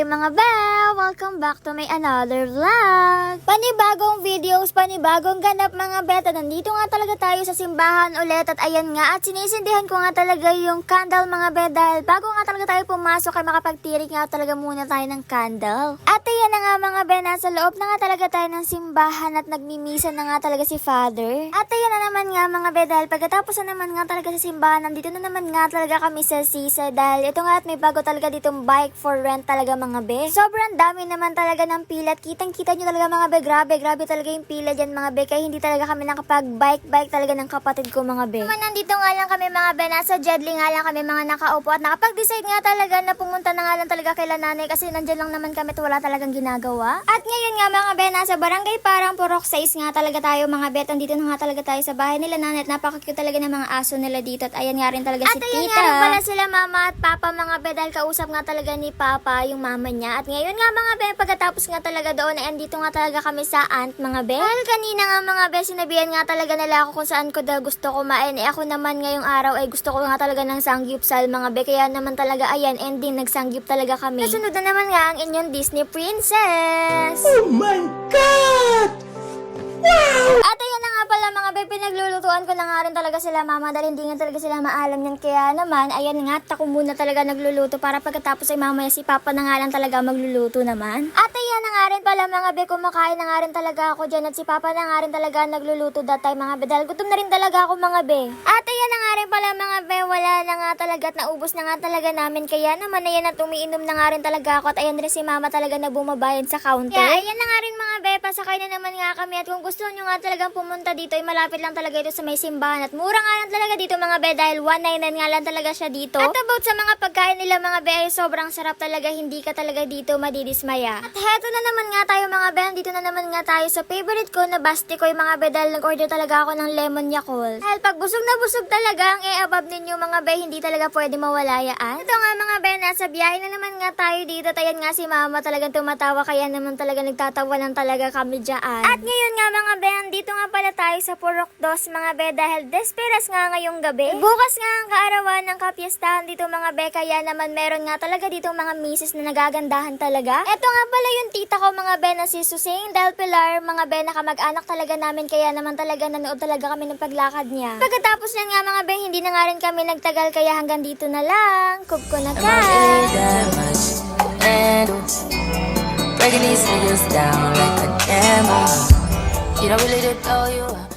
mga bell! Welcome back to my another vlog! Panibagong videos, panibagong ganap mga beta. Nandito nga talaga tayo sa simbahan ulit at ayan nga at sinisindihan ko nga talaga yung candle mga beta dahil bago nga talaga tayo pumasok ay makapagtirik nga talaga muna tayo ng candle. At ayan na nga mga beta, nasa loob na nga talaga tayo ng simbahan at nagmimisa na nga talaga si Father. At ayan na naman nga mga beta dahil pagkatapos na naman nga talaga sa simbahan, nandito na naman nga talaga kami sa Sisa dahil ito nga at may bago talaga ditong bike for rent talaga mga be. Sobrang dami naman talaga ng pila at kitang-kita nyo talaga mga be. Grabe talaga yung pila dyan mga be. Kaya hindi talaga kami nakapag-bike talaga ng kapatid ko mga be. Naman nandito nga lang kami mga be. Nasa Jedli nga lang kami mga nakaupo at nakapag-decide nga talaga na pumunta na nga lang talaga kay nanay kasi nandyan lang naman kami at wala talagang ginagawa. At ngayon nga mga be, nasa barangay parang Purok 6 nga talaga tayo mga be. Andito na nga talaga tayo sa bahay nila nanay at napaka-cute talaga ng mga aso nila dito at ayan nga rin talaga si tita. At ayan nga rin pala sila mama at papa mga be dahil kausap nga talaga ni Papa yung mama niya. At ngayon nga mga be, pagkatapos nga talaga doon ay andito nga talaga kami sa aunt mga be. Dahil kanina nga mga be, sinabihan nga talaga nila ako kung saan ko daw gusto kumain. Ako naman ngayong araw ay gusto ko nga talaga ng sangyupsal mga be. Kaya naman talaga ayan, ending nagsangyup talaga kami. Nasunod na naman nga ang inyong Disney Princess. Oh my God! Wow! At ayan na nga pala mga be, pinaglulutuan ko na nga rin talaga sila mama dahil hindi nga talaga sila maalam yan. Kaya naman, ayan nga, ako muna talaga nagluluto para pagkatapos ay mamaya si Papa na nga lang talaga magluluto naman. At ayan na nga rin pala mga be, kumakain na nga rin talaga ako dyan at si Papa na nga rin talaga nagluluto that time mga be dahil gutom na rin talaga ako mga be. At ayan na nga rin pala mga be, wala na nga talaga at naubos na nga talaga namin. Kaya naman ayan at umiinom na nga rin talaga ako at ayan rin si Mama talaga na bumabayad sa counter. Kaya ayan na nga rin mga be, pasakay na naman nga kami at kung gusto nyo nga talagang pumunta dito ay malapit lang talaga ito sa may simbahan at mura nga lang talaga dito mga be dahil 199 nga lang talaga siya dito. At about sa mga pagkain nila mga be ay sobrang sarap talaga, hindi ka talaga dito madidismaya. At heto na naman nga tayo mga be, dito na naman nga tayo sa favorite ko na Bastikoy mga be dahil nag-order talaga ako ng lemon Yakult. Dahil pag busog na busog talaga ang e-above ninyo mga be, hindi talaga pwede mawala yan. Ito nga mga be, nasa biyahe na naman nga tayo dito at ayan nga si Mama talagang tumatawa kaya naman talaga nagtatawanan talaga kami dyan. At ngayon nga mga be, dito nga pala tayo sa Purok 2 mga be dahil desperas nga ngayong gabi. Bukas nga ang kaarawan ng kapiestahan dito mga be kaya naman meron nga talaga dito mga misis na nagagandahan talaga. Ito nga pala yung tita ko mga be na si Susing Del Pilar mga be na kamag-anak talaga namin kaya naman talaga nanood talaga kami ng paglakad niya. Pagkatapos yan nga mga be, hindi na nga rin kami nagtagal kaya hanggang dito na lang. Kubko na ka! Breaking these niggas down like a camera. You don't really know you.